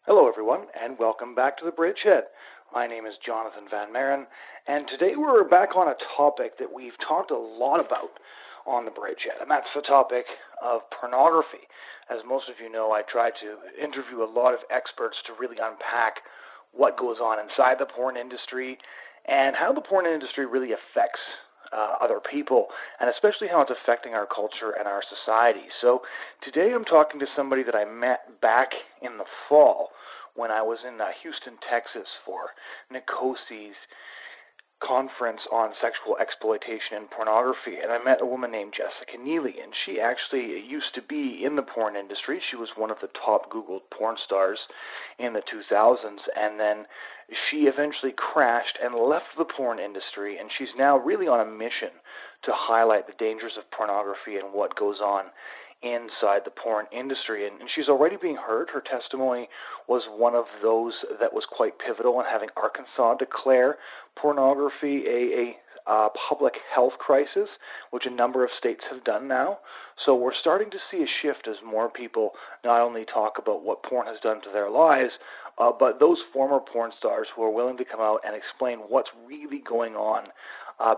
Hello, everyone, and welcome back to the Bridgehead. My name is Jonathon Van Maren, and today we're back on a topic that we've talked a lot about on the Bridgehead, and that's the topic of pornography. As most of you know, I try to interview a lot of experts to really unpack what goes on inside the porn industry and how the porn industry really affects other people, and especially how it's affecting our culture and our society. So today I'm talking to somebody that I met back in the fall when I was in Houston, Texas for Nicosi's conference on sexual exploitation and pornography, and I met a woman named Jessica Neely, and she actually used to be in the porn industry. She was one of the top Googled porn stars in the 2000s, and then she eventually crashed and left the porn industry, and she's now really on a mission to highlight the dangers of pornography and what goes on inside the porn industry, and she's already being heard. Her testimony was one of those that was quite pivotal in having Arkansas declare pornography a public health crisis, which a number of states have done now. So we're starting to see a shift as more people not only talk about what porn has done to their lives, but those former porn stars who are willing to come out and explain what's really going on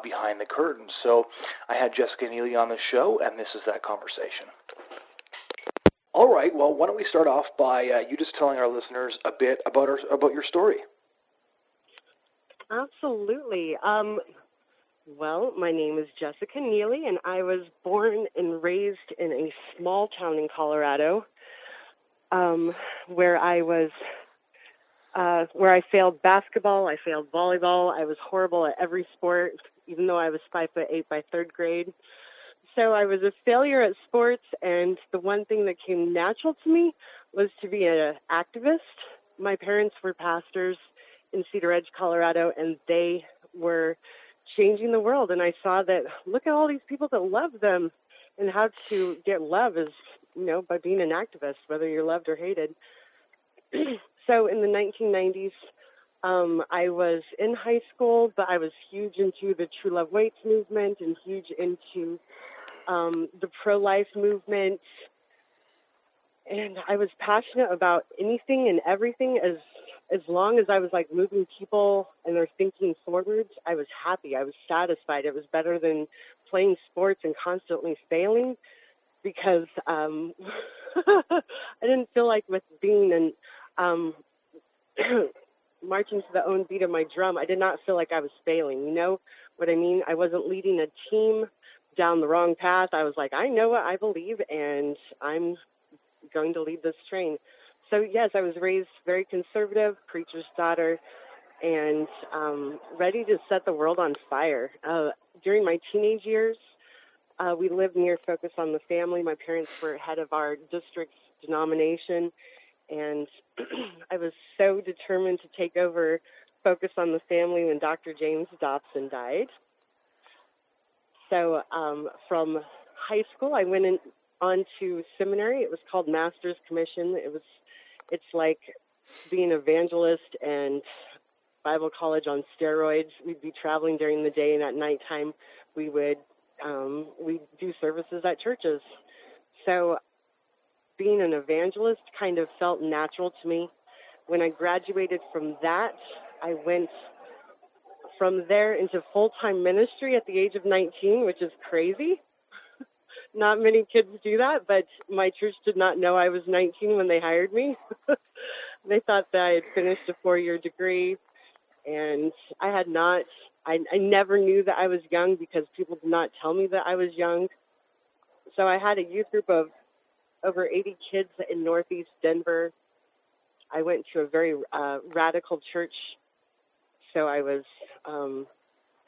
behind the curtain. So I had Jessica Neely on the show, and this is that conversation. All right, well, why don't we start off by you just telling our listeners a bit about your story. Absolutely. Well, my name is Jessica Neely, and I was born and raised in a small town in Colorado, where I failed basketball, I failed volleyball, I was horrible at every sport, even though I was 5'8" by third grade. So I was a failure at sports, and the one thing that came natural to me was to be an activist. My parents were pastors in Cedar Edge, Colorado, and they were changing the world. And I saw that, look at all these people that love them, and how to get love is, by being an activist, whether you're loved or hated. So in the 1990s, I was in high school, but I was huge into the True Love Waits movement and huge into the pro-life movement. And I was passionate about anything and everything. As long as I was moving people and their thinking forwards, I was happy. I was satisfied. It was better than playing sports and constantly failing, because I didn't feel like with being an marching to the own beat of my drum, I did not feel like I was failing. You know what I mean? I wasn't leading a team down the wrong path. I was like, I know what I believe, and I'm going to lead this train. So yes, I was raised very conservative, preacher's daughter, and ready to set the world on fire. During my teenage years, we lived near Focus on the Family. My parents were head of our district's denomination, and I was so determined to take over Focus on the Family when Dr. James Dobson died. So from high school, I went on to seminary. It was called Master's Commission. It's like being an evangelist and Bible college on steroids. We'd be traveling during the day, and at nighttime we'd do services at churches. So being an evangelist kind of felt natural to me. When I graduated from that, I went from there into full-time ministry at the age of 19, which is crazy. Not many kids do that, but my church did not know I was 19 when they hired me. They thought that I had finished a 4-year degree, and I had not. I never knew that I was young because people did not tell me that I was young. So I had a youth group of over 80 kids in Northeast Denver. I went to a very radical church, so I was,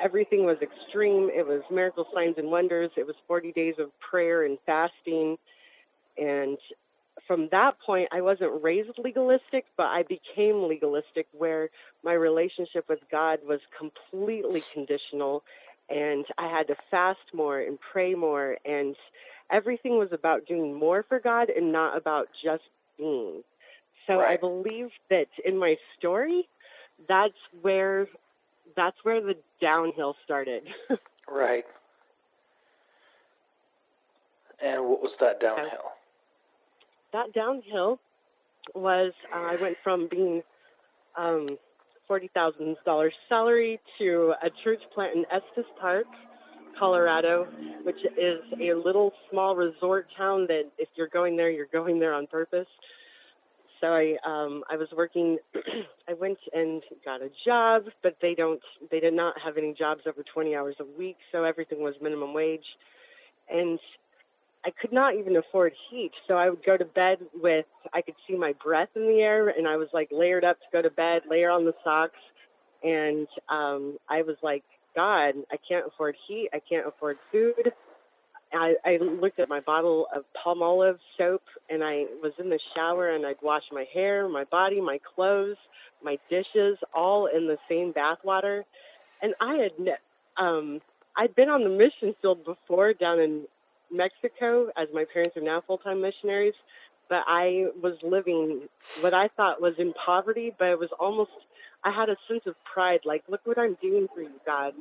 everything was extreme. It was miracle signs and wonders. It was 40 days of prayer and fasting. And from that point, I wasn't raised legalistic, but I became legalistic, where my relationship with God was completely conditional, and I had to fast more and pray more, and everything was about doing more for God and not about just being. So right. I believe that in my story, that's where the downhill started. Right. And what was that downhill? That downhill was I went from being $40,000 salary to a church plant in Estes Park, Colorado, which is a little small resort town that if you're going there on purpose. So I was working. I went and got a job, but they did not have any jobs over 20 hours a week, so everything was minimum wage, and I could not even afford heat. So I would go to bed I could see my breath in the air, and I was like layered up to go to bed, layer on the socks, and I was like, God, I can't afford heat, I can't afford food. I looked at my bottle of Palmolive soap, and I was in the shower, and I'd wash my hair, my body, my clothes, my dishes, all in the same bathwater. And I'd been on the mission field before down in Mexico, as my parents are now full-time missionaries, but I was living what I thought was in poverty, but it was almost, I had a sense of pride, like, look what I'm doing for you, God.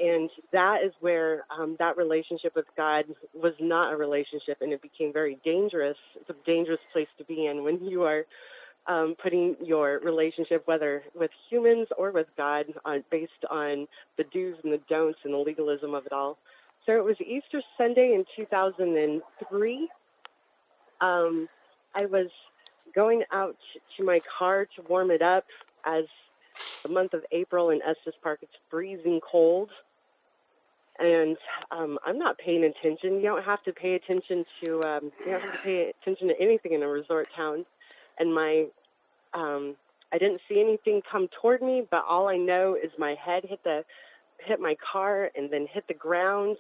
And that is where that relationship with God was not a relationship, and it became very dangerous. It's a dangerous place to be in when you are putting your relationship, whether with humans or with God, based on the do's and the don'ts and the legalism of it all. So it was Easter Sunday in 2003. I was going out to my car to warm it up, as the month of April in Estes Park, it's freezing cold. And I'm not paying attention. You don't have to pay attention to anything in a resort town. And I didn't see anything come toward me, but all I know is my head hit my car and then hit the ground,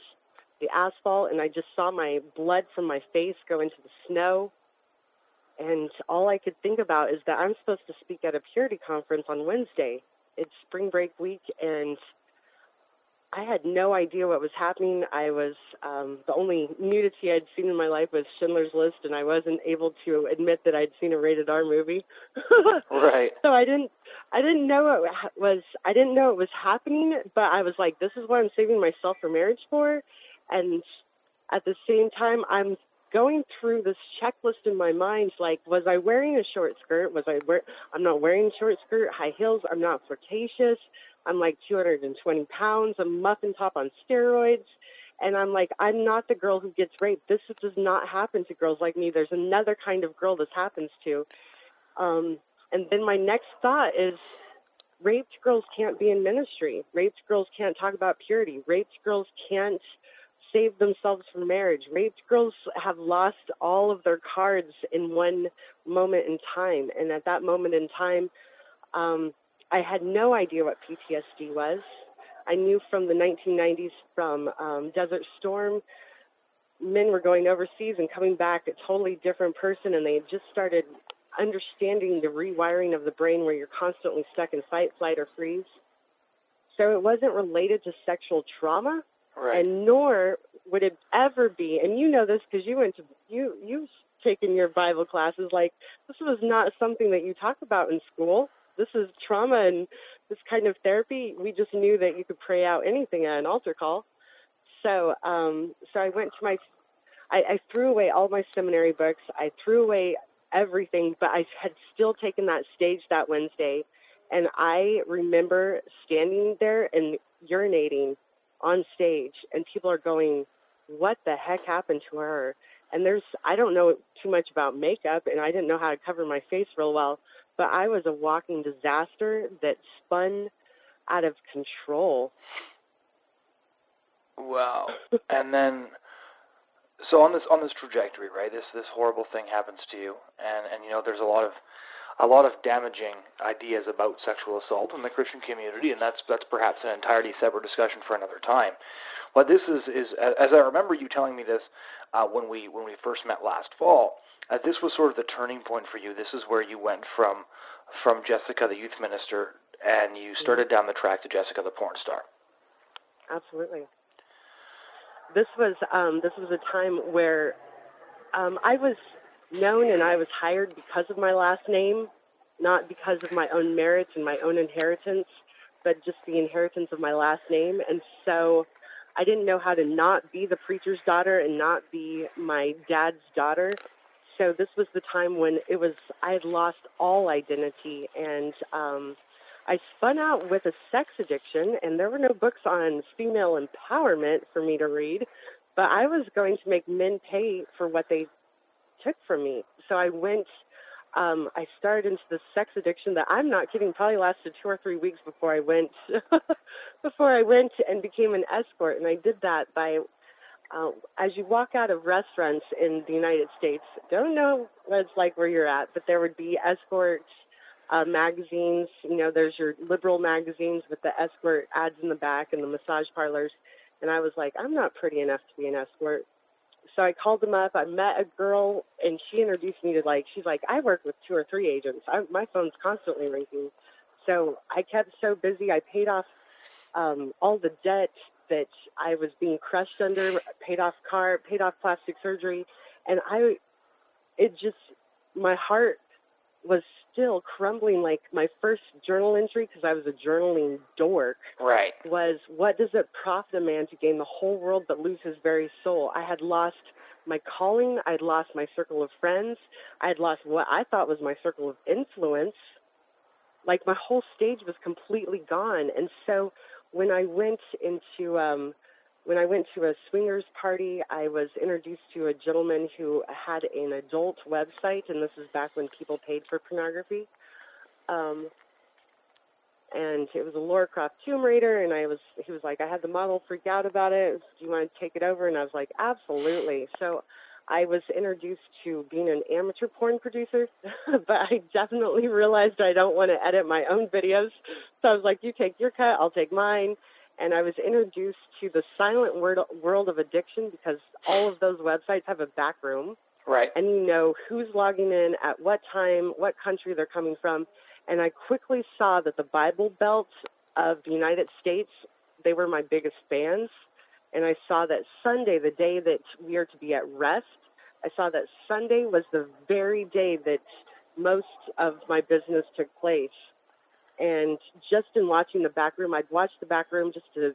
the asphalt, and I just saw my blood from my face go into the snow. And all I could think about is that I'm supposed to speak at a purity conference on Wednesday. It's spring break week, and I had no idea what was happening. I was the only nudity I'd seen in my life was Schindler's List, and I wasn't able to admit that I'd seen a rated R movie. Right. So I didn't know it was happening, but I was like, this is what I'm saving myself for marriage for. And at the same time, I'm going through this checklist in my mind, like, was I wearing a short skirt? I'm not wearing a short skirt, high heels. I'm not flirtatious. I'm like 220 pounds, a muffin top on steroids. And I'm like, I'm not the girl who gets raped. This does not happen to girls like me. There's another kind of girl this happens to. And then my next thought is, raped girls can't be in ministry. Raped girls can't talk about purity. Raped girls can't save themselves for marriage. Raped girls have lost all of their cards in one moment in time. And at that moment in time, I had no idea what PTSD was. I knew from the 1990s, from Desert Storm, men were going overseas and coming back a totally different person, and they had just started understanding the rewiring of the brain where you're constantly stuck in fight, flight, or freeze. So it wasn't related to sexual trauma, right. And nor would it ever be, and you know this because you've taken your Bible classes, like, this was not something that you talk about in school. This is trauma and this kind of therapy. We just knew that you could pray out anything at an altar call. So I went to I threw away all my seminary books. I threw away everything, but I had still taken that stage that Wednesday. And I remember standing there and urinating on stage, and people are going, what the heck happened to her? And I don't know too much about makeup, and I didn't know how to cover my face real well, but I was a walking disaster that spun out of control. Wow. And then, so on this trajectory, right? This horrible thing happens to you, and you know, there's a lot of damaging ideas about sexual assault in the Christian community, and that's perhaps an entirely separate discussion for another time. But this is as I remember you telling me this when we first met last fall, this was sort of the turning point for you. This is where you went from Jessica, the youth minister, and you started down the track to Jessica, the porn star. Absolutely. This was a time where I was known and I was hired because of my last name, not because of my own merits and my own inheritance, but just the inheritance of my last name. And so I didn't know how to not be the preacher's daughter and not be my dad's daughter. so this was the time when I had lost all identity, and I spun out with a sex addiction, and there were no books on female empowerment for me to read, but I was going to make men pay for what they took from me. So I started into this sex addiction that, I'm not kidding, probably lasted 2 or 3 weeks before I went and became an escort. And I did that by, as you walk out of restaurants in the United States, don't know what it's like where you're at, but there would be escort magazines. There's your liberal magazines with the escort ads in the back and the massage parlors. And I was like, I'm not pretty enough to be an escort. So I called them up. I met a girl, and she introduced me to, she's like, I work with 2 or 3 agents. My phone's constantly ringing. So I kept so busy. I paid off all the debt that I was being crushed under, paid off car, paid off plastic surgery. And my heart was still crumbling. Like, my first journal entry, because I was a journaling dork, right, was, what does it profit a man to gain the whole world but lose his very soul? I had lost my calling. I had lost my circle of friends. I had lost what I thought was my circle of influence. Like, my whole stage was completely gone. And so when I went to a swingers party, I was introduced to a gentleman who had an adult website, and this is back when people paid for pornography. And it was a Laura Croft Tomb Raider, and he was like, I had the model freak out about it. Do you want to take it over? And I was like, absolutely. So I was introduced to being an amateur porn producer, but I definitely realized I don't want to edit my own videos. So I was like, you take your cut, I'll take mine. And I was introduced to the silent world of addiction, because all of those websites have a back room. Right. And you know who's logging in, at what time, what country they're coming from. And I quickly saw that the Bible Belt of the United States, they were my biggest fans. And I saw that Sunday, the day that we are to be at rest, I saw that Sunday was the very day that most of my business took place. And just in watching the back room, I'd watch the back room just to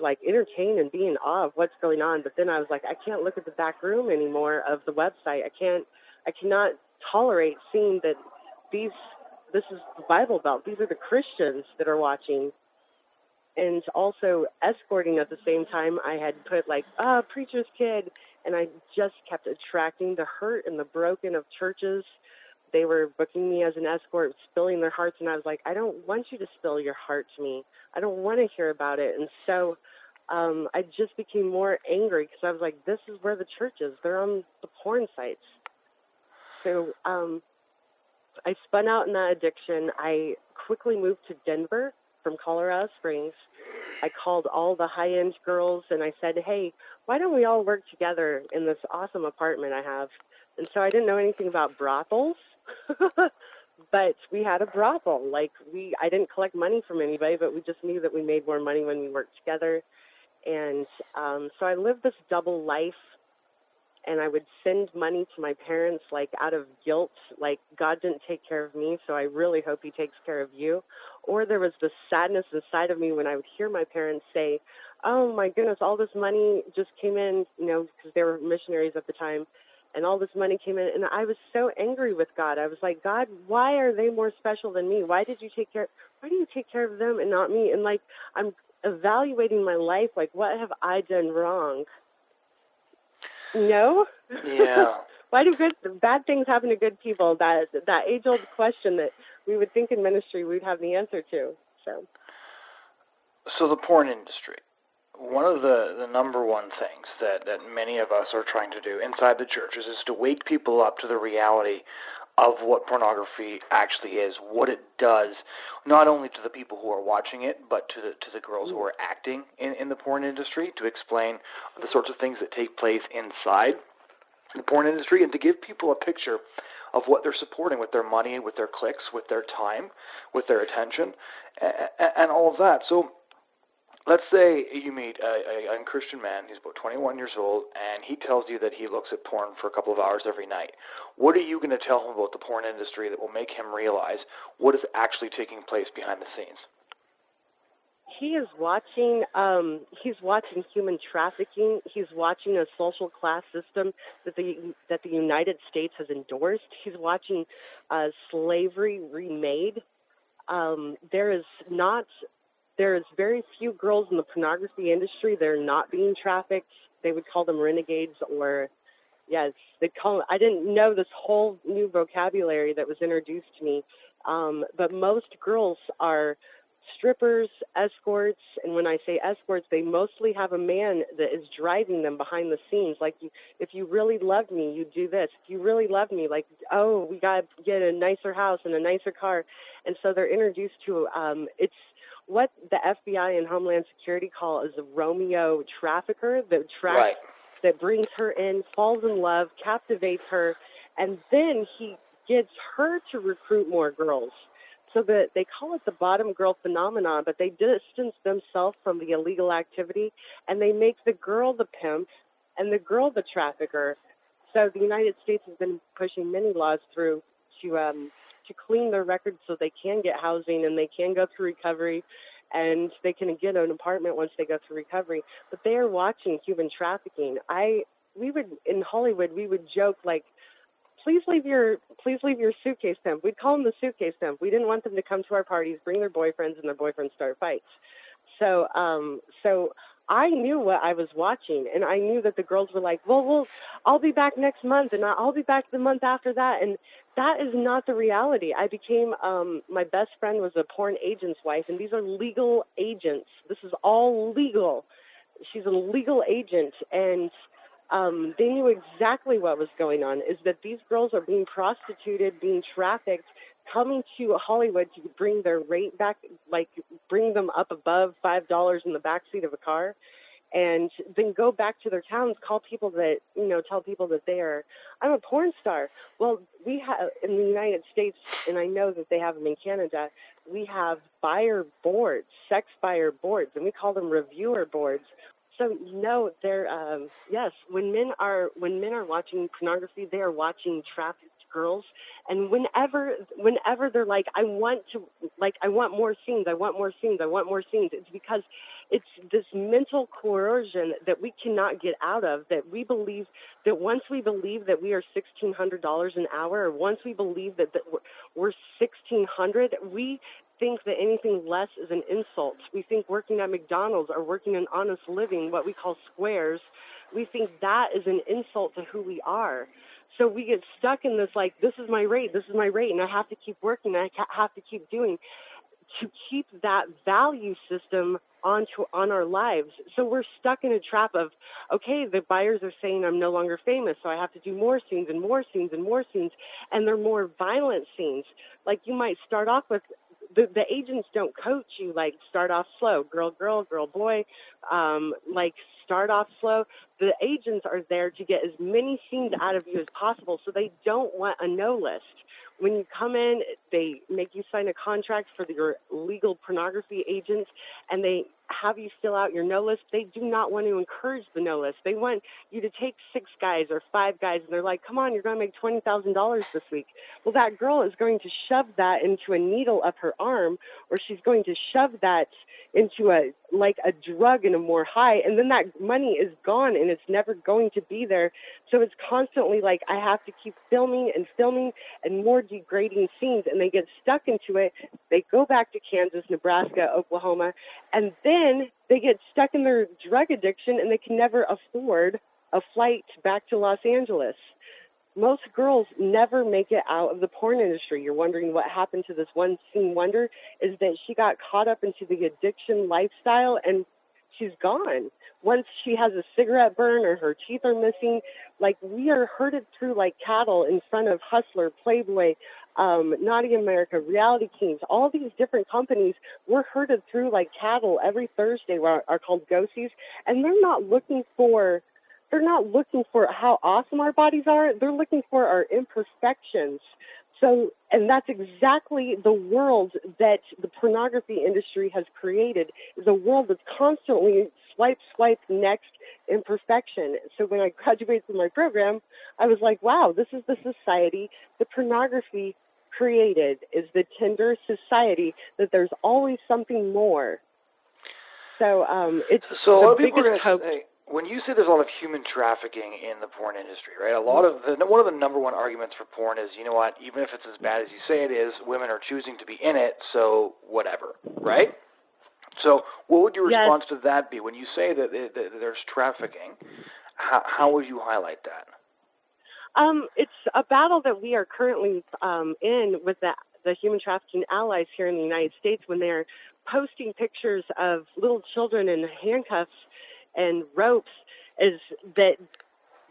like entertain and be in awe of what's going on. But then I was like, I can't look at the back room anymore of the website. I cannot tolerate seeing that this is the Bible Belt. These are the Christians that are watching. And also escorting at the same time, I had put preacher's kid, and I just kept attracting the hurt and the broken of churches. They were booking me as an escort, spilling their hearts, and I was like, I don't want you to spill your heart to me. I don't want to hear about it. And so I just became more angry, because I was like, this is where the church is. They're on the porn sites. So I spun out in that addiction. I quickly moved to Denver from Colorado Springs. I called all the high-end girls, and I said, hey, why don't we all work together in this awesome apartment I have? And so I didn't know anything about brothels, but we had a brothel. I didn't collect money from anybody, but we just knew that we made more money when we worked together. And so I lived this double life, and I would send money to my parents, out of guilt, God didn't take care of me, so I really hope he takes care of you. Or there was this sadness inside of me when I would hear my parents say, oh my goodness, all this money just came in, because they were missionaries at the time, and all this money came in, and I was so angry with God. I was like, God, why are they more special than me? Why do you take care of them and not me? And I'm evaluating my life, what have I done wrong? No? Yeah. Why do bad things happen to good people? That age-old question that we would think in ministry we'd have the answer to. So the porn industry, one of the number one things that many of us are trying to do inside the churches is to wake people up to the reality of what pornography actually is, what it does, not only to the people who are watching it, but to the girls who are acting in the porn industry, to explain the sorts of things that take place inside the porn industry, and to give people a picture of what they're supporting with their money, with their clicks, with their time, with their attention, and all of that. So let's say you meet a young Christian man, he's about 21 years old, and he tells you that he looks at porn for a couple of hours every night. What are you going to tell him about the porn industry that will make him realize what is actually taking place behind the scenes? He is watching. He's watching human trafficking. He's watching a social class system that the United States has endorsed. He's watching slavery remade. There is very few girls in the pornography industry that are not being trafficked. They would call them renegades, or yes, they call. I didn't know this whole new vocabulary that was introduced to me. But most girls are strippers, escorts, and when I say escorts, they mostly have a man that is driving them behind the scenes. Like, if you really loved me, you'd do this. If you really loved me, like, oh, we got to get a nicer house and a nicer car. And so they're introduced to, it's what the FBI and Homeland Security call as a Romeo trafficker that brings her in, falls in love, captivates her, and then he gets her to recruit more girls. So that they call it the bottom girl phenomenon, but they distance themselves from the illegal activity, and they make the girl the pimp and the girl the trafficker. So the United States has been pushing many laws through to clean their records so they can get housing and they can go through recovery, and they can get an apartment once they go through recovery. But they are watching human trafficking. In Hollywood, we would joke like, Please leave your suitcase pimp. We'd call them the suitcase pimp. We didn't want them to come to our parties, bring their boyfriends, and their boyfriends start fights. So I knew what I was watching, and I knew that the girls were like, well, I'll be back next month, and I'll be back the month after that. And that is not the reality. I became, my best friend was a porn agent's wife, and these are legal agents. This is all legal. She's a legal agent, and they knew exactly what was going on, is that these girls are being prostituted, being trafficked, coming to Hollywood to bring their rate back, like bring them up above $5 in the backseat of a car, and then go back to their towns, tell people that I'm a porn star. Well, we have in the United States, and I know that they have them in Canada, we have buyer boards, sex buyer boards, and we call them reviewer boards. So they're yes. When men are watching pornography, they are watching trafficked girls, and whenever they're like, I want more scenes, it's because it's this mental coercion that we cannot get out of. That we believe that once we believe that we are $1,600 an hour, or once we believe that we're $1,600, we think that anything less is an insult. We think working at McDonald's or working an honest living, what we call squares, we think that is an insult to who we are. So we get stuck in this, like, this is my rate, and I have to keep working, I have to keep doing, to keep that value system on our lives. So we're stuck in a trap of, okay, the buyers are saying I'm no longer famous, so I have to do more scenes and more scenes and more scenes, and they're more violent scenes. Like, you might start off with, the agents don't coach you, like, start off slow, girl, boy, like, start off slow. The agents are there to get as many scenes out of you as possible, so they don't want a no list. When you come in, they make you sign a contract for your legal pornography agents, and they have you fill out your no list. They do not want to encourage the no list. They want you to take 6 guys or 5 guys, and they're like, come on, you're going to make $20,000 this week. Well, that girl is going to shove that into a needle up her arm, or she's going to shove that into a drug and a more high, and then that money is gone and it's never going to be there. So it's constantly like, I have to keep filming and more degrading scenes, and they get stuck into it. They go back to Kansas, Nebraska, Oklahoma, and then they get stuck in their drug addiction, and they can never afford a flight back to Los Angeles. Most girls never make it out of the porn industry. You're wondering what happened to this one scene wonder, is that she got caught up into the addiction lifestyle, and she's gone. Once she has a cigarette burn or her teeth are missing, like, we are herded through like cattle in front of Hustler, Playboy, Naughty America, Reality Kings, all these different companies. We're herded through like cattle every Thursday, are called go-sees, and they're not looking for how awesome our bodies are. They're looking for our imperfections. So, and that's exactly the world that the pornography industry has created, is a world that's constantly swipe, next, imperfection. So when I graduated from my program, I was like, wow, this is the society the pornography created, is the Tinder society, that there's always something more. So it's so a the lot of people are biggest going hoax. to say, when you say there's a lot of human trafficking in the porn industry, right? One of the number one arguments for porn is, you know what? Even if it's as bad as you say it is, women are choosing to be in it, so whatever, right? So, what would your response to that be when you say that there's trafficking? How would you highlight that? It's a battle that we are currently in with the human trafficking allies here in the United States when they're posting pictures of little children in handcuffs and ropes. Is that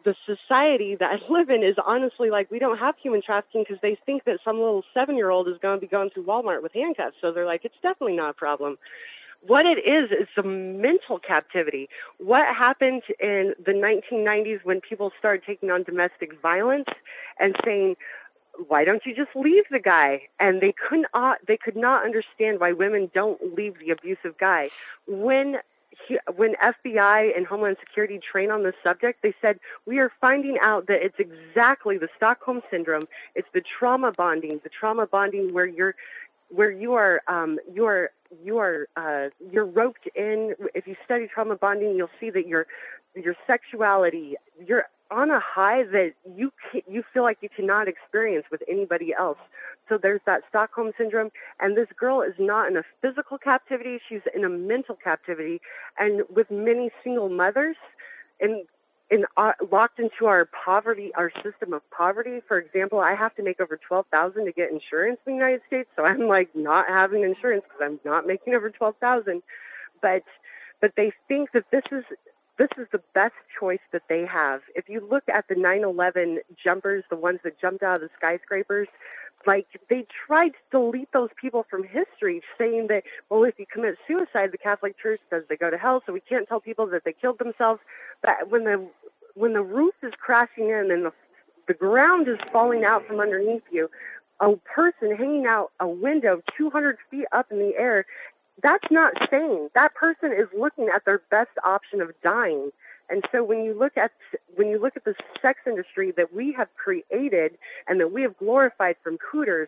the society that I live in is honestly like, we don't have human trafficking because they think that some little 7-year-old is going to be going through Walmart with handcuffs. So they're like, it's definitely not a problem. What it is the mental captivity. What happened in the 1990s when people started taking on domestic violence and saying, why don't you just leave the guy? And they could not understand why women don't leave the abusive guy. When FBI and Homeland Security train on this subject, they said, we are finding out that it's exactly the Stockholm Syndrome. It's the trauma bonding where you are roped in. If you study trauma bonding, you'll see that your sexuality, you're on a high that you feel like you cannot experience with anybody else. So there's that Stockholm Syndrome, and this girl is not in a physical captivity, she's in a mental captivity. And with many single mothers locked into our poverty, our system of poverty. For example, I have to make over $12,000 to get insurance in the United States, so I'm like not having insurance because I'm not making over $12,000. But they think that this is the best choice that they have. If you look at the 9/11 jumpers, the ones that jumped out of the skyscrapers, like they tried to delete those people from history, saying that, well, if you commit suicide, the Catholic Church says they go to hell, so we can't tell people that they killed themselves. But when the roof is crashing in and the ground is falling out from underneath you, a person hanging out a window 200 feet up in the air, that's not sane. That person is looking at their best option of dying. And so when you look at the sex industry that we have created and that we have glorified, from Hooters,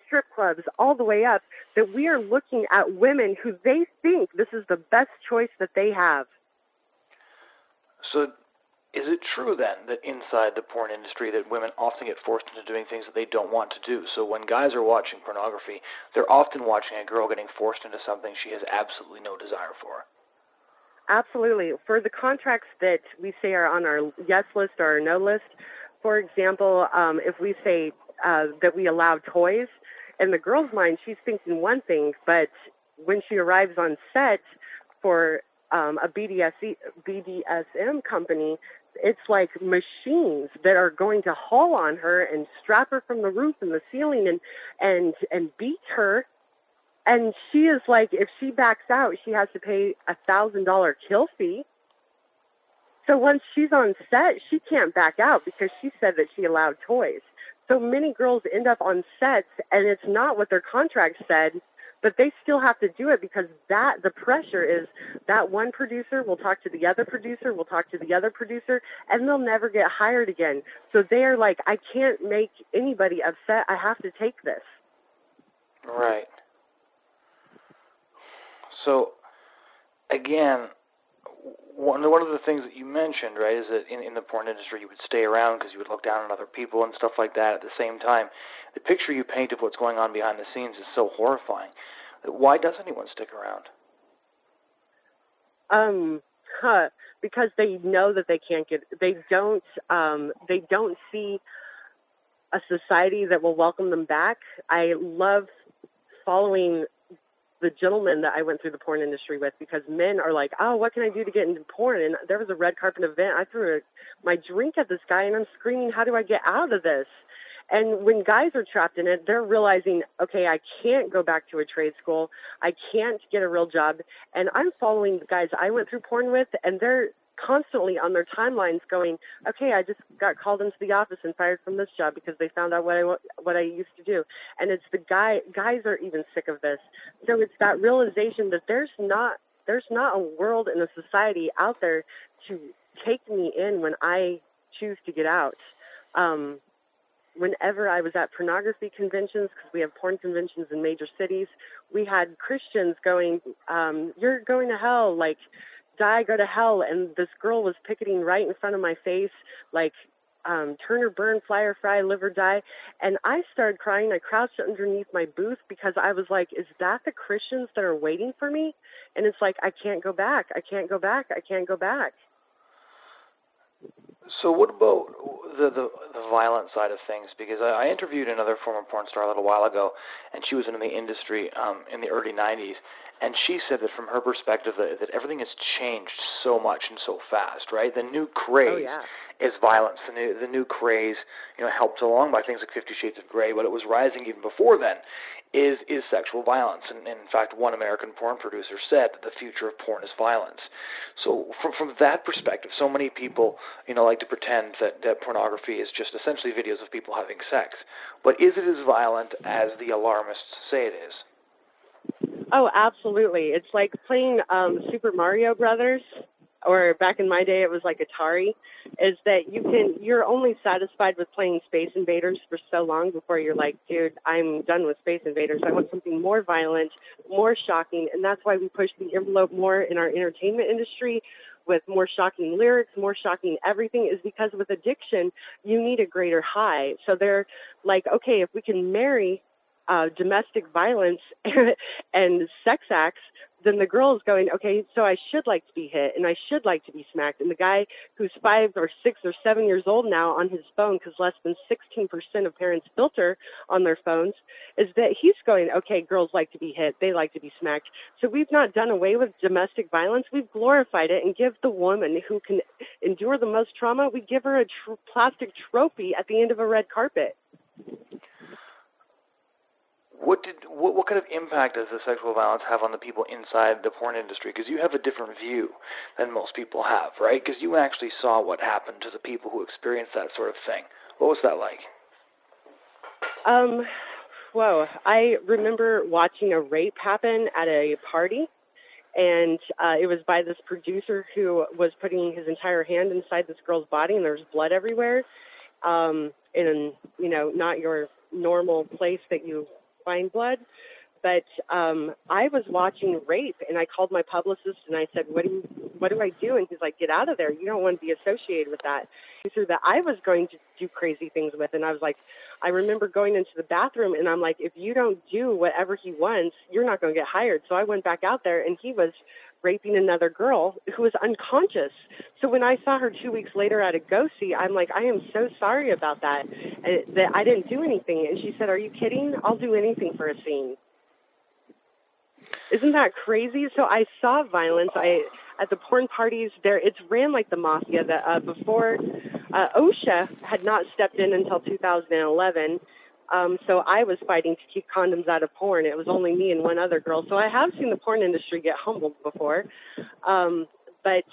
strip clubs, all the way up, that we are looking at women who they think this is the best choice that they have. So is it true then that inside the porn industry that women often get forced into doing things that they don't want to do? So when guys are watching pornography, they're often watching a girl getting forced into something she has absolutely no desire for. Absolutely. For the contracts that we say are on our yes list or our no list, for example, if we say that we allow toys, in the girl's mind, she's thinking one thing, but when she arrives on set for a BDSM company, it's like machines that are going to haul on her and strap her from the roof and the ceiling and beat her. And she is like, if she backs out, she has to pay $1,000 kill fee. So once she's on set, she can't back out because she said that she allowed toys. So many girls end up on sets, and it's not what their contract said, but they still have to do it because the pressure is that one producer will talk to the other producer, will talk to the other producer, and they'll never get hired again. So they're like, I can't make anybody upset. I have to take this. Right. So, again, one of the things that you mentioned, right, is that in the porn industry you would stay around because you would look down on other people and stuff like that. At the same time, the picture you paint of what's going on behind the scenes is so horrifying. Why does anyone stick around? Because they know that they can't they don't see a society that will welcome them back. I love following the gentleman that I went through the porn industry with, because men are like, oh, what can I do to get into porn? And there was a red carpet event. I threw my drink at this guy and I'm screaming, how do I get out of this? And when guys are trapped in it, they're realizing, okay, I can't go back to a trade school. I can't get a real job. And I'm following the guys I went through porn with, and they're constantly on their timelines going, okay, I just got called into the office and fired from this job because they found out what I used to do. And it's the guys are even sick of this. So it's that realization that there's not a world and a society out there to take me in when I choose to get out. whenever I was at pornography conventions, because we have porn conventions in major cities, we had Christians going, you're going to hell, like, die, go to hell. And this girl was picketing right in front of my face, like, turn or burn, fly or fry, live or die. And I started crying. I crouched underneath my booth because I was like, is that the Christians that are waiting for me? And it's like, I can't go back. I can't go back. I can't go back. So what about the violent side of things? Because I interviewed another former porn star a little while ago, and she was in the industry in the early 90s, and she said that from her perspective that everything has changed so much and so fast, right? The new craze is violence. The new craze, helped along by things like 50 Shades of Grey, but it was rising even before then, is sexual violence. And in fact, one American porn producer said that the future of porn is violence. So from that perspective, so many people, like to pretend that pornography is just essentially videos of people having sex. But is it as violent as the alarmists say it is? Oh, absolutely. It's like playing Super Mario Brothers, or back in my day it was like Atari, is that you're only satisfied with playing Space Invaders for so long before you're like, dude, I'm done with Space Invaders. I want something more violent, more shocking, and that's why we push the envelope more in our entertainment industry with more shocking lyrics, more shocking everything, is because with addiction, you need a greater high. So they're like, okay, if we can marry domestic violence and sex acts, then the girl is going, okay, so I should like to be hit and I should like to be smacked. And the guy who's 5 or 6 or 7 years old now on his phone, because less than 16% of parents filter on their phones, is that he's going, okay, girls like to be hit, they like to be smacked. So we've not done away with domestic violence. We've glorified it and give the woman who can endure the most trauma, we give her a plastic trophy at the end of a red carpet. What kind of impact does the sexual violence have on the people inside the porn industry? Because you have a different view than most people have, right? Because you actually saw what happened to the people who experienced that sort of thing. What was that like? I remember watching a rape happen at a party, and it was by this producer who was putting his entire hand inside this girl's body, and there was blood everywhere, in not your normal place that you find blood. But I was watching rape, and I called my publicist, and I said, what do I do? And he's like, get out of there. You don't want to be associated with that. So that I was going to do crazy things with, and I was like, I remember going into the bathroom, and I'm like, if you don't do whatever he wants, you're not going to get hired. So I went back out there, and he was raping another girl who was unconscious. So when I saw her 2 weeks later at a go-see, I'm like, I am so sorry about that I didn't do anything. And she said, are you kidding? I'll do anything for a scene. Isn't that crazy? So I saw violence. At the porn parties there, it's ran like the mafia. Before OSHA had not stepped in until 2011. So I was fighting to keep condoms out of porn. It was only me and one other girl. So I have seen the porn industry get humbled before. But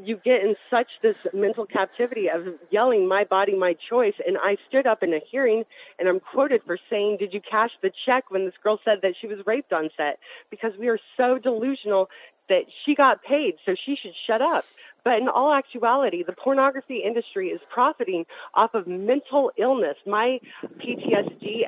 you get in such this mental captivity of yelling, my body, my choice. And I stood up in a hearing, and I'm quoted for saying, did you cash the check, when this girl said that she was raped on set? Because we are so delusional that she got paid, so she should shut up. But in all actuality, the pornography industry is profiting off of mental illness. My PTSD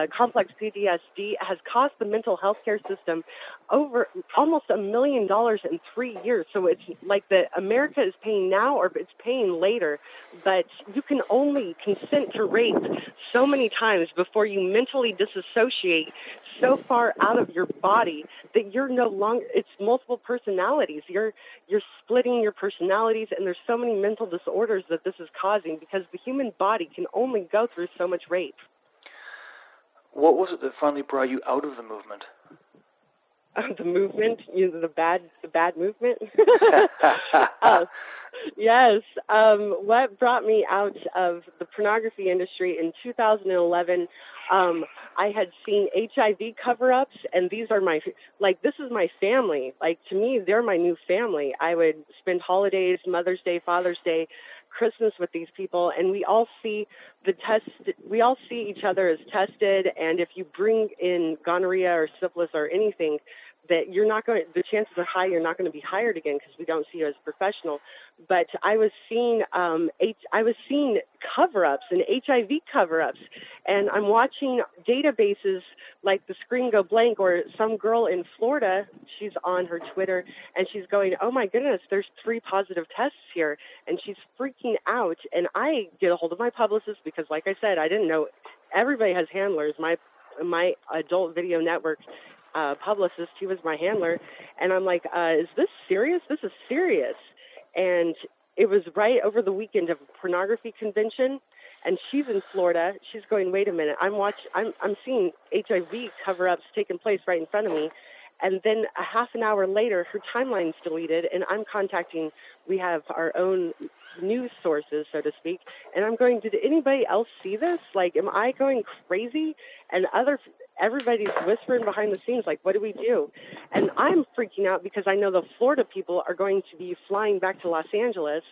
complex PTSD has cost the mental health care system over almost $1 million in 3 years. So it's like that America is paying now, or it's paying later. But you can only consent to rape so many times before you mentally disassociate so far out of your body that you're no longer, it's multiple personalities. You're splitting your personalities, and there's so many mental disorders that this is causing, because the human body can only go through so much rape. What was it that finally brought you out of the movement? The movement, the bad movement. Yes. What brought me out of the pornography industry in 2011? I had seen HIV cover-ups, and these are this is my family. Like, to me, they're my new family. I would spend holidays, Mother's Day, Father's Day, Christmas with these people, and we all see each other as tested, and if you bring in gonorrhea or syphilis or anything, that the chances are high you're not going to be hired again because we don't see you as professional. But I was seeing cover-ups and HIV cover-ups, and I'm watching databases like the screen go blank, or some girl in Florida, she's on her Twitter, and she's going, oh my goodness, there's 3 positive tests here, and she's freaking out. And I get a hold of my publicist because, like I said, I didn't know. Everybody has handlers. My adult video network publicist, he was my handler, and I'm like, is this serious? This is serious. And it was right over the weekend of a pornography convention, and she's in Florida. She's going, wait a minute, I'm seeing HIV cover-ups taking place right in front of me. And then a half an hour later, her timeline's deleted, and I'm contacting, we have our own news sources, so to speak, and I'm going, did anybody else see this? Like, am I going crazy? And everybody's whispering behind the scenes, like, what do we do? And I'm freaking out because I know the Florida people are going to be flying back to Los Angeles,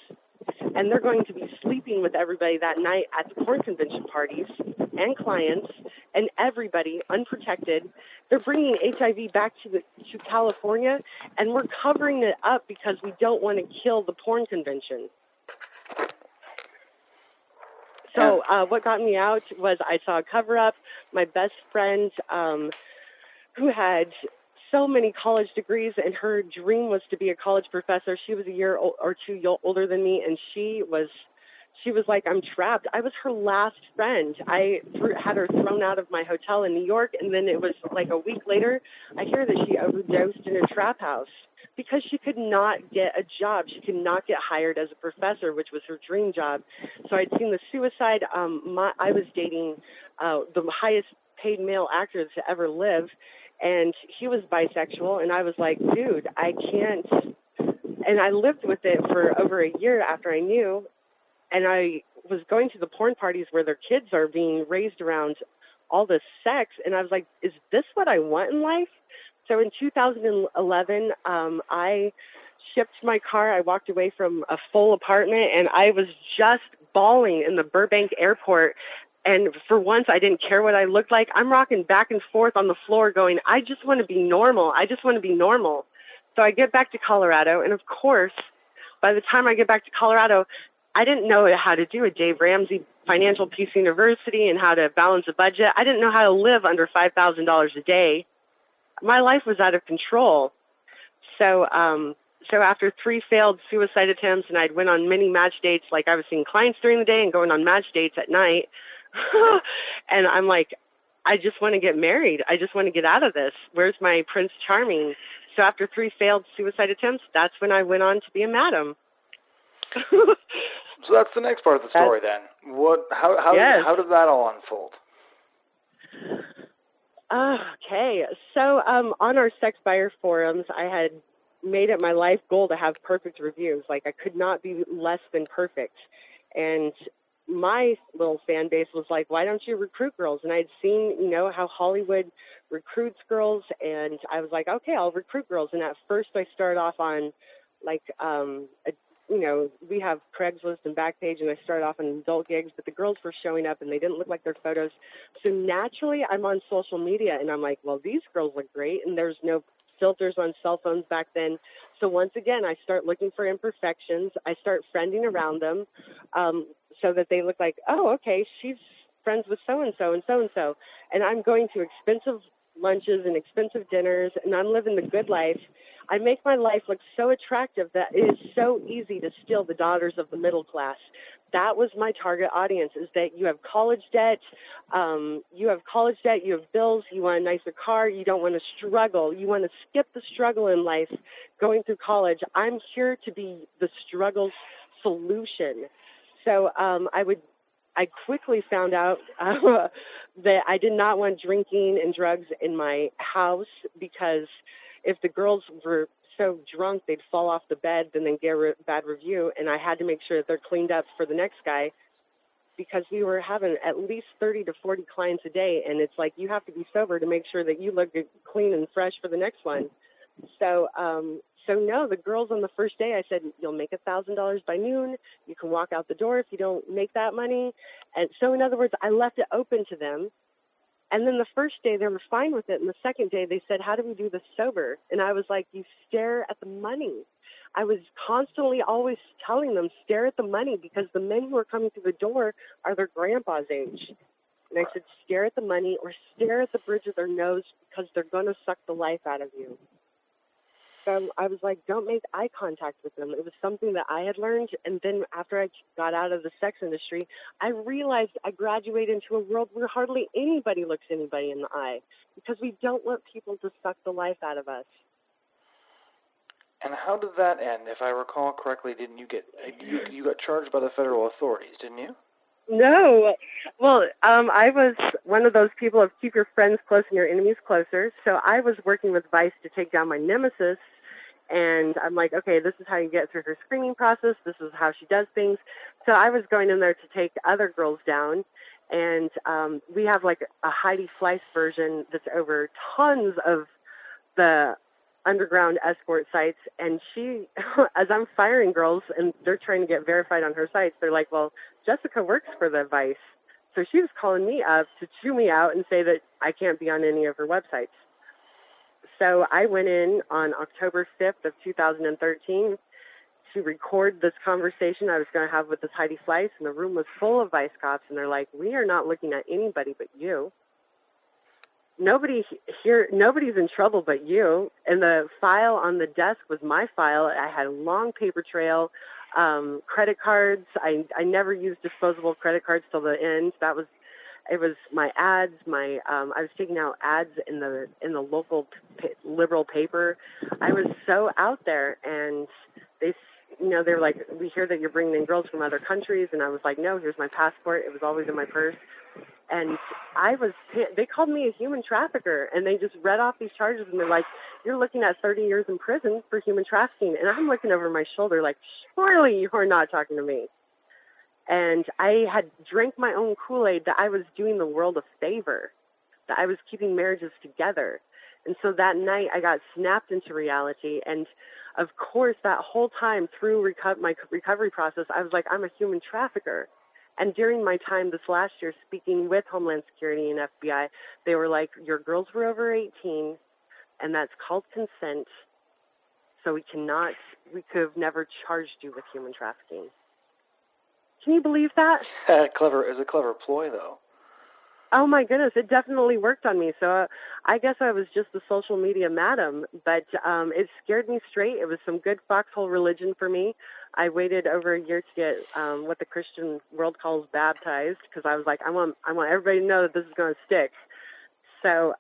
and they're going to be sleeping with everybody that night at the porn convention parties and clients and everybody unprotected. They're bringing HIV back to California, and we're covering it up because we don't want to kill the porn convention. So what got me out was I saw a cover-up. My best friend, who had so many college degrees, and her dream was to be a college professor. She was a year or 2 older than me, and she was like, I'm trapped. I was her last friend. I had her thrown out of my hotel in New York, and then it was like a week later, I hear that she overdosed in a trap house because she could not get a job. She could not get hired as a professor, which was her dream job. So I'd seen the suicide. I was dating the highest paid male actor to ever live, and he was bisexual, and I was like, dude, I can't. And I lived with it for over a year after I knew, and I was going to the porn parties where their kids are being raised around all this sex, and I was like, is this what I want in life? So in 2011, I shipped my car. I walked away from a full apartment, and I was just bawling in the Burbank airport. And for once, I didn't care what I looked like. I'm rocking back and forth on the floor going, I just want to be normal. I just want to be normal. So I get back to Colorado, and of course, by the time I get back to Colorado, I didn't know how to do a Dave Ramsey Financial Peace University and how to balance a budget. I didn't know how to live under $5,000 a day. My life was out of control. So after 3 failed suicide attempts, and I'd went on many match dates, like I was seeing clients during the day and going on match dates at night. And I'm like, I just want to get married. I just want to get out of this. Where's my Prince Charming? So after 3 failed suicide attempts, that's when I went on to be a madam. So that's the next part of the story then. How did that all unfold? Okay. So on our sex buyer forums, I had made it my life goal to have perfect reviews. Like, I could not be less than perfect. And my little fan base was like, why don't you recruit girls? And I'd seen, how Hollywood recruits girls, and I was like, okay, I'll recruit girls. And at first I started off on like, we have Craigslist and Backpage, and I started off on adult gigs, but the girls were showing up and they didn't look like their photos. So naturally I'm on social media, and I'm like, well, these girls look great, and there's no filters on cell phones back then. So once again, I start looking for imperfections. I start friending around them, so that they look like, oh, okay, she's friends with so-and-so and so-and-so. And I'm going to expensive lunches and expensive dinners, and I'm living the good life. I make my life look so attractive that it is so easy to steal the daughters of the middle class. That was my target audience, is that you have college debt, you have bills, you want a nicer car, you don't want to struggle, you want to skip the struggle in life going through college. I'm here to be the struggle's solution. So I quickly found out that I did not want drinking and drugs in my house, because if the girls were so drunk they'd fall off the bed, then they'd get a bad review, and I had to make sure that they're cleaned up for the next guy, because we were having at least 30 to 40 clients a day, and it's like you have to be sober to make sure that you look good, clean and fresh for the next one. So no, the girls on the first day, I said, you'll make $1,000 by noon. You can walk out the door if you don't make that money. And so in other words, I left it open to them. And then the first day they were fine with it. And the second day they said, how do we do this sober? And I was like, you stare at the money. I was constantly always telling them, stare at the money, because the men who are coming through the door are their grandpa's age. And I said, stare at the money or stare at the bridge of their nose, because they're going to suck the life out of you. So I was like, don't make eye contact with them. It was something that I had learned. And then after I got out of the sex industry, I realized I graduated into a world where hardly anybody looks anybody in the eye, because we don't want people to suck the life out of us. And how did that end? If I recall correctly, didn't you get you got charged by the federal authorities, didn't you? No. Well, I was one of those people of keep your friends close and your enemies closer. So I was working with Vice to take down my nemesis. And I'm like, okay, this is how you get through her screening process. This is how she does things. So I was going in there to take other girls down. And we have like a Heidi Fleiss version that's over tons of the underground escort sites. And she, as I'm firing girls and they're trying to get verified on her sites, they're like, well, Jessica works for the Vice. So she was calling me up to chew me out and say that I can't be on any of her websites. So I went in on October 5th of 2013 to record this conversation I was going to have with this Heidi Fleiss, and the room was full of Vice cops, and they're like, we are not looking at anybody but you. Nobody here, nobody's in trouble but you. And the file on the desk was my file. I had a long paper trail, credit cards. I never used disposable credit cards till the end. It was my ads. I was taking out ads in the local liberal paper. I was so out there, and they were like, we hear that you're bringing in girls from other countries, and I was like, no, here's my passport. It was always in my purse. And they called me a human trafficker, and they just read off these charges, and they're like, you're looking at 30 years in prison for human trafficking. And I'm looking over my shoulder like, surely you're not talking to me. And I had drank my own Kool-Aid that I was doing the world a favor, that I was keeping marriages together. And so that night I got snapped into reality. And of course, that whole time through my recovery process, I was like, I'm a human trafficker. And during my time this last year speaking with Homeland Security and FBI, they were like, your girls were over 18, and that's called consent. So we could have never charged you with human trafficking. Can you believe that? It was a clever ploy, though. Oh, my goodness. It definitely worked on me. So I guess I was just a social media madam, but it scared me straight. It was some good foxhole religion for me. I waited over a year to get what the Christian world calls baptized, because I was like, I want everybody to know that this is going to stick. So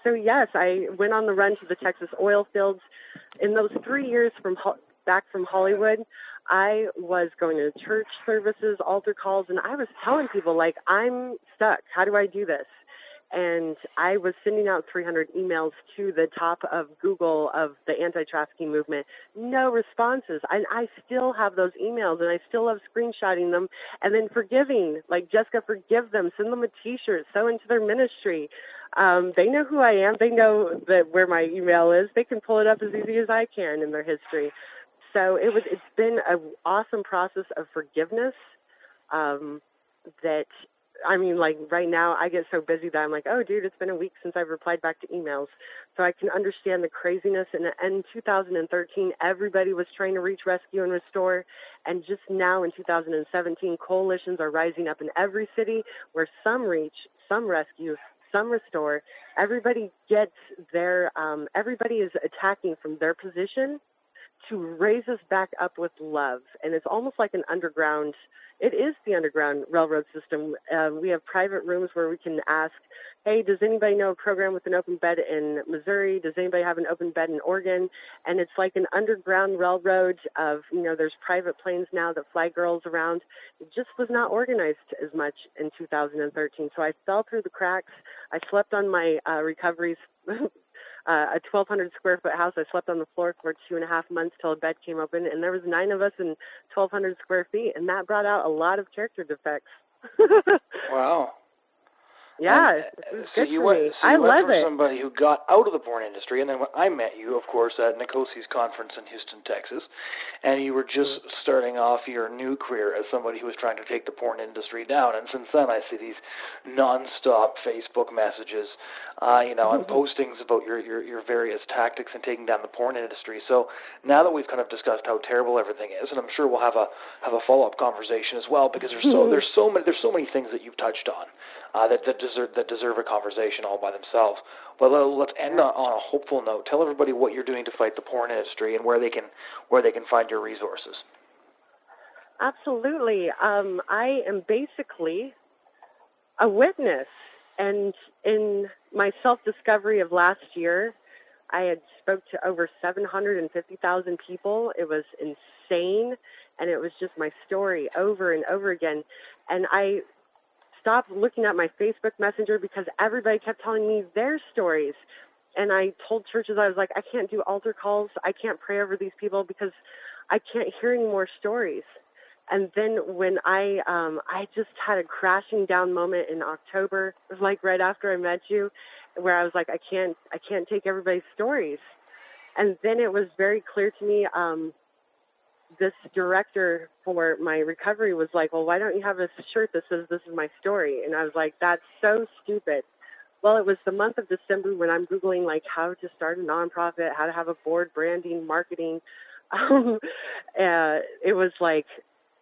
yes, I went on the run to the Texas oil fields. In those 3 years back from Hollywood, I was going to church services, altar calls, and I was telling people, like, I'm stuck. How do I do this? And I was sending out 300 emails to the top of Google of the anti-trafficking movement. No responses. And I still have those emails, and I still love screenshotting them and then forgiving. Like, Jessica, forgive them. Send them a T-shirt. Sow into their ministry. They know who I am. They know where my email is. They can pull it up as easy as I can in their history. So it's been an awesome process of forgiveness that, I mean, like right now I get so busy that I'm like, oh, dude, it's been a week since I've replied back to emails. So I can understand the craziness. And in 2013, everybody was trying to reach, rescue, and restore. And just now in 2017, coalitions are rising up in every city where some reach, some rescue, some restore. Everybody gets everybody is attacking from their position to raise us back up with love. And it's almost like it is the underground railroad system. We have private rooms where we can ask, hey, does anybody know a program with an open bed in Missouri? Does anybody have an open bed in Oregon? And it's like an underground railroad of, there's private planes now that fly girls around. It just was not organized as much in 2013. So I fell through the cracks. I slept on my recoveries a 1,200 square foot house. I slept on the floor for 2.5 months till a bed came open, and there was 9 of us in 1,200 square feet, and that brought out a lot of character defects. Wow. Yeah, it was good for me. I love it. Somebody who got out of the porn industry, and then when I met you, of course, at Nicosi's conference in Houston, Texas, and you were just starting off your new career as somebody who was trying to take the porn industry down. And since then, I see these non-stop Facebook messages, and postings about your various tactics in taking down the porn industry. So now that we've kind of discussed how terrible everything is, and I'm sure we'll have a follow-up conversation as well, because there's so many things that you've touched on that deserve a conversation all by themselves. But let's end on a hopeful note. Tell everybody what you're doing to fight the porn industry and where they can find your resources. Absolutely. I am basically a witness, and in my self-discovery of last year, I had spoke to over 750,000 people. It was insane, and it was just my story over and over again. And I stopped looking at my Facebook Messenger because everybody kept telling me their stories. And I told churches, I was like, I can't do altar calls. I can't pray over these people because I can't hear any more stories. And then when I just had a crashing down moment in October, it was like right after I met you, where I was like, I can't take everybody's stories. And then it was very clear to me, this director for my recovery was like, well, why don't you have a shirt that says this is my story? And I was like, that's so stupid. Well, it was the month of December when I'm Googling like how to start a nonprofit, how to have a board, branding, marketing. It was like,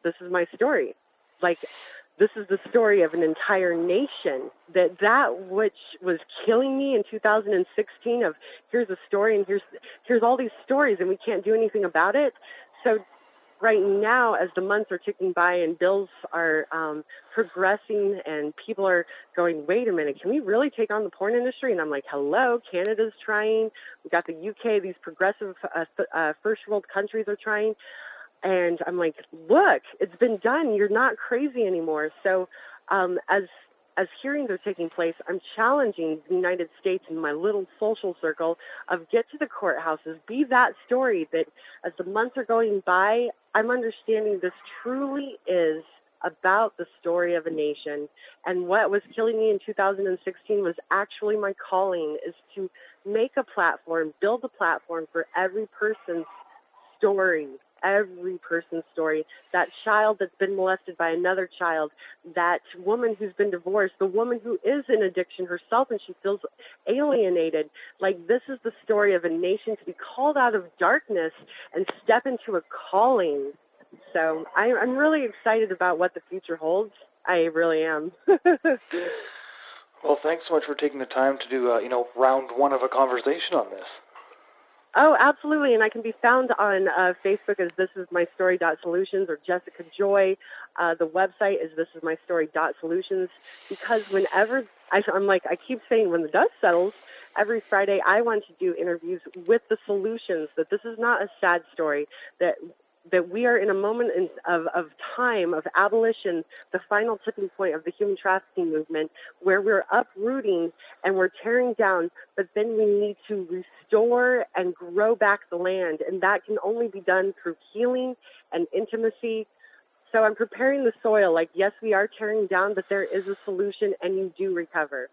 this is my story. Like, this is the story of an entire nation. That which was killing me in 2016 of here's a story and here's all these stories and we can't do anything about it. So right now, as the months are ticking by and bills are progressing and people are going, wait a minute, can we really take on the porn industry? And I'm like, hello, Canada's trying. We got the UK, these progressive first world countries are trying. And I'm like, look, it's been done. You're not crazy anymore. So as hearings are taking place, I'm challenging the United States in my little social circle of get to the courthouses, be that story that as the months are going by, I'm understanding this truly is about the story of a nation. And what was killing me in 2016 was actually my calling is to make a platform, build a platform for every person's story. Every person's story, that child that's been molested by another child, that woman who's been divorced, the woman who is in addiction herself and she feels alienated. Like, this is the story of a nation to be called out of darkness and step into a calling. So I'm really excited about what the future holds. I really am. Well, thanks so much for taking the time to do, round one of a conversation on this. Oh, absolutely. And I can be found on Facebook as This Is My Story.Solutions or Jessica Joy. The website is thisismystory.solutions because whenever I'm like, I keep saying when the dust settles, every Friday I want to do interviews with the solutions, that this is not a sad story, that we are in a moment of time, of abolition, the final tipping point of the human trafficking movement, where we're uprooting and we're tearing down, but then we need to restore and grow back the land. And that can only be done through healing and intimacy. So I'm preparing the soil. Like, yes, we are tearing down, but there is a solution and you do recover.